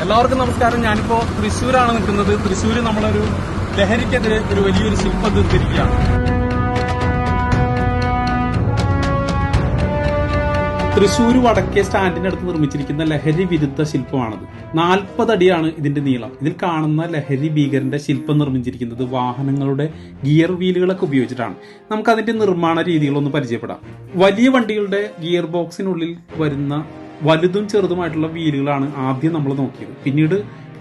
എല്ലാവർക്കും നമസ്കാരം. ഞാനിപ്പോ തൃശ്ശൂരാണ് നിൽക്കുന്നത്. തൃശ്ശൂര് നമ്മളൊരു ലഹരിക്കെതിരെ ഒരു വലിയൊരു ശില്പം തീർത്തിരിക്കുകയാണ്. തൃശ്ശൂർ വടക്കേ സ്റ്റാൻഡിനടുത്ത് നിർമ്മിച്ചിരിക്കുന്ന ലഹരി വിരുദ്ധ ശില്പമാണത്. 40 അടിയാണ് ഇതിന്റെ നീളം. ഇതിൽ കാണുന്ന ലഹരി ഭീകരന്റെ ശില്പം നിർമ്മിച്ചിരിക്കുന്നത് വാഹനങ്ങളുടെ ഗിയർ വീലുകളൊക്കെ ഉപയോഗിച്ചിട്ടാണ്. നമുക്ക് അതിന്റെ നിർമ്മാണ രീതികളൊന്ന് പരിചയപ്പെടാം. വലിയ വണ്ടികളുടെ ഗിയർ ബോക്സിനുള്ളിൽ വരുന്ന വലുതും ചെറുതുമായിട്ടുള്ള വീലുകളാണ് ആദ്യം നമ്മൾ നോക്കിയത്. പിന്നീട്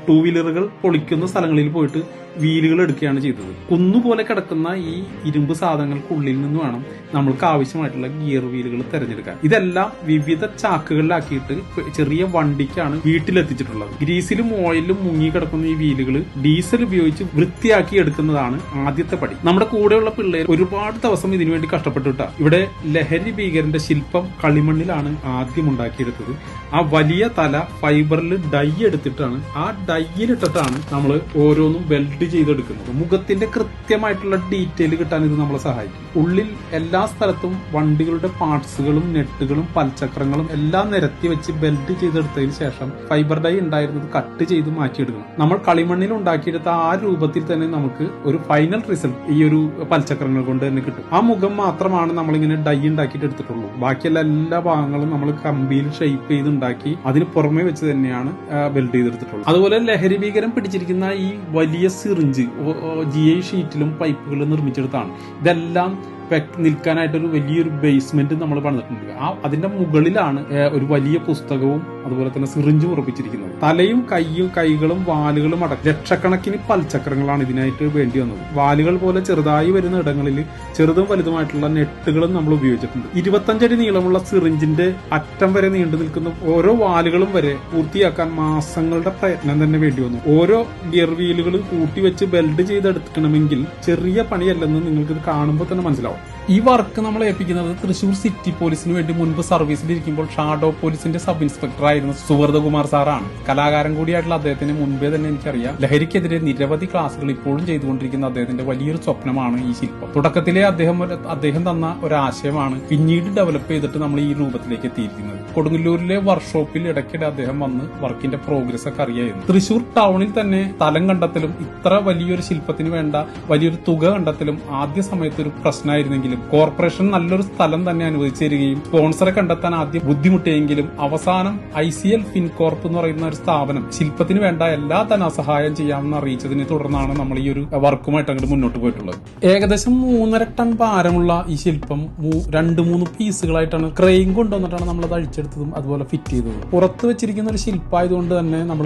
2 വീലറുകൾ പൊളിക്കുന്ന സ്ഥലങ്ങളിൽ പോയിട്ട് വീലുകൾ എടുക്കുകയാണ് ചെയ്തത്. കുന്നുപോലെ കിടക്കുന്ന ഈ ഇരുമ്പ് സാധനങ്ങൾക്കുള്ളിൽ നിന്ന് വേണം നമ്മൾക്ക് ആവശ്യമായിട്ടുള്ള ഗിയർ വീലുകൾ തിരഞ്ഞെടുക്കാൻ. ഇതെല്ലാം വിവിധ ചാക്കുകളിലാക്കിയിട്ട് ചെറിയ വണ്ടിക്കാണ് വീട്ടിലെത്തിച്ചിട്ടുള്ളത്. ഗ്രീസിലും ഓയിലും മുങ്ങി കിടക്കുന്ന ഈ വീലുകൾ ഡീസൽ ഉപയോഗിച്ച് വൃത്തിയാക്കി എടുക്കുന്നതാണ് ആദ്യത്തെ പടി. നമ്മുടെ കൂടെയുള്ള പിള്ളേർ ഒരുപാട് ദിവസം ഇതിനുവേണ്ടി കഷ്ടപ്പെട്ടിട്ടാ. ഇവിടെ ലഹരി ഭീകരന്റെ ശില്പം കളിമണ്ണിലാണ് ആദ്യം ഉണ്ടാക്കിയെടുത്തത്. ആ വലിയ തല ഫൈബറിൽ ഡൈ എടുത്തിട്ടാണ്, ആ ഡൈയിലിട്ടിട്ടാണ് നമ്മൾ ഓരോന്നും വെൽഡ് ചെയ്തെടുക്കുന്നത്. മുഖത്തിന്റെ കൃത്യമായിട്ടുള്ള ഡീറ്റെയിൽ കിട്ടാൻ ഇത് നമ്മളെ സഹായിക്കും. ഉള്ളിൽ എല്ലാ സ്ഥലത്തും വണ്ടികളുടെ പാർട്സുകളും നെട്ടുകളും പൽചക്രങ്ങളും എല്ലാം നിരത്തി വെച്ച് ബെൽറ്റ് ചെയ്തെടുത്തതിന് ശേഷം ഫൈബർ ഡൈ ഉണ്ടായിരുന്നത് കട്ട് ചെയ്ത് മാറ്റിയെടുക്കണം. നമ്മൾ കളിമണ്ണിൽ ഉണ്ടാക്കിയെടുത്ത ആ രൂപത്തിൽ തന്നെ നമുക്ക് ഒരു ഫൈനൽ റിസൾട്ട് ഈ ഒരു പൽചക്രങ്ങൾ കൊണ്ട് തന്നെ കിട്ടും. ആ മുഖം മാത്രമാണ് നമ്മളിങ്ങനെ ഡൈ ഉണ്ടാക്കിയിട്ട് എടുത്തിട്ടുള്ളൂ. ബാക്കിയുള്ള എല്ലാ ഭാഗങ്ങളും നമ്മൾ കമ്പിയിൽ ഷേപ്പ് ചെയ്ത് ഉണ്ടാക്കി അതിന് പുറമെ വെച്ച് തന്നെയാണ് ബെൽറ്റ് ചെയ്തെടുത്തിട്ടുള്ളത്. അതുപോലെ ലഹരി ഭീകരം പിടിച്ചിരിക്കുന്ന ഈ വലിയ സിറിഞ്ച് GI ഷീറ്റിലും പൈപ്പുകളും നിർമ്മിച്ചെടുത്താണ്. ഇതെല്ലാം നിൽക്കാനായിട്ടൊരു വലിയൊരു ബേസ്മെന്റ് നമ്മൾ പണിതിട്ടുണ്ട്. അതിന്റെ മുകളിലാണ് ഒരു വലിയ പുസ്തകവും അതുപോലെ തന്നെ സിറിഞ്ചും ഉറപ്പിച്ചിരിക്കുന്നത്. തലയും കൈകളും വാലുകളും അടക്കം ലക്ഷക്കണക്കിന് പൽചക്രങ്ങളാണ് ഇതിനായിട്ട് വേണ്ടി വന്നത്. വാലുകൾ പോലെ ചെറുതായി വരുന്ന ഇടങ്ങളിൽ ചെറുതും വലുതുമായിട്ടുള്ള നെട്ടുകളും നമ്മൾ ഉപയോഗിച്ചിട്ടുണ്ട്. 25 അടി നീളമുള്ള സിറിഞ്ചിന്റെ അറ്റം വരെ നീണ്ടു നിൽക്കുന്ന ഓരോ വാലുകളും വരെ പൂർത്തിയാക്കാൻ മാസങ്ങളുടെ പ്രയത്നം തന്നെ വേണ്ടി വന്നു. ഓരോ ഗിയർ വീലുകളും കൂട്ടിവെച്ച് ബെൽഡ് ചെയ്തെടുക്കണമെങ്കിൽ ചെറിയ പണിയല്ലെന്ന് നിങ്ങൾക്ക് ഇത് കാണുമ്പോൾ തന്നെ മനസ്സിലാവും. ഈ വർക്ക് നമ്മൾ ഏൽപ്പിക്കുന്നത് തൃശൂർ സിറ്റി പോലീസിന് വേണ്ടി മുൻപ് സർവീസിലിരിക്കുമ്പോൾ ഷാഡോ പോലീസിന്റെ സബ് ഇൻസ്പെക്ടർ ആയിരുന്ന സുവർദ്ധകുമാർ സാറാണ്. കലാകാരൻ കൂടിയായിട്ടുള്ള അദ്ദേഹത്തിന് മുൻപേ തന്നെ എനിക്കറിയാം. ലഹരിക്കെതിരെ നിരവധി ക്ലാസുകൾ ഇപ്പോഴും ചെയ്തുകൊണ്ടിരിക്കുന്ന അദ്ദേഹത്തിന്റെ വലിയൊരു സ്വപ്നമാണ് ഈ ശില്പം. തുടക്കത്തിലെ അദ്ദേഹം തന്ന ഒരു ആശയമാണ് പിന്നീട് ഡെവലപ്പ് ചെയ്തിട്ട് നമ്മൾ ഈ രൂപത്തിലേക്ക് എത്തിയിരിക്കുന്നത്. കൊടുങ്ങല്ലൂരിലെ വർക്ക്ഷോപ്പിൽ ഇടയ്ക്കിടെ അദ്ദേഹം വന്ന് വർക്കിന്റെ പ്രോഗ്രസ് ഒക്കെ അറിയായിരുന്നു. തൃശൂർ ടൗണിൽ തന്നെ സ്ഥലം കണ്ടെത്തലും ഇത്ര വലിയൊരു ശില്പത്തിന് വേണ്ട വലിയൊരു തുക കണ്ടെത്തലും ആദ്യ സമയത്ത് ഒരു പ്രശ്നമായിരുന്നെങ്കിലും കോർപ്പറേഷൻ നല്ലൊരു സ്ഥലം തന്നെ അനുവദിച്ചു തരികയും സ്പോൺസറെ കണ്ടെത്താൻ ആദ്യം ബുദ്ധിമുട്ടിയെങ്കിലും അവസാനം ICL ഫിൻകോർപ്പ് എന്ന് പറയുന്ന ഒരു സ്ഥാപനം ശില്പത്തിന് വേണ്ട എല്ലാ ധനസഹായം ചെയ്യാമെന്ന് അറിയിച്ചതിനെ തുടർന്നാണ് നമ്മൾ ഈ ഒരു വർക്കുമായിട്ട് അങ്ങോട്ട് മുന്നോട്ട് പോയിട്ടുള്ളത്. ഏകദേശം 3.5 ടൺ ഭാരമുള്ള ഈ ശില്പം 2-3 പീസുകളായിട്ടാണ് ക്രെയിൻ കൊണ്ടുവന്നിട്ടാണ് നമ്മളത് അഴിച്ചെടുത്തതും അതുപോലെ ഫിറ്റ് ചെയ്തതും. പുറത്ത് വെച്ചിരിക്കുന്ന ഒരു ശില്പമായതുകൊണ്ട് തന്നെ നമ്മൾ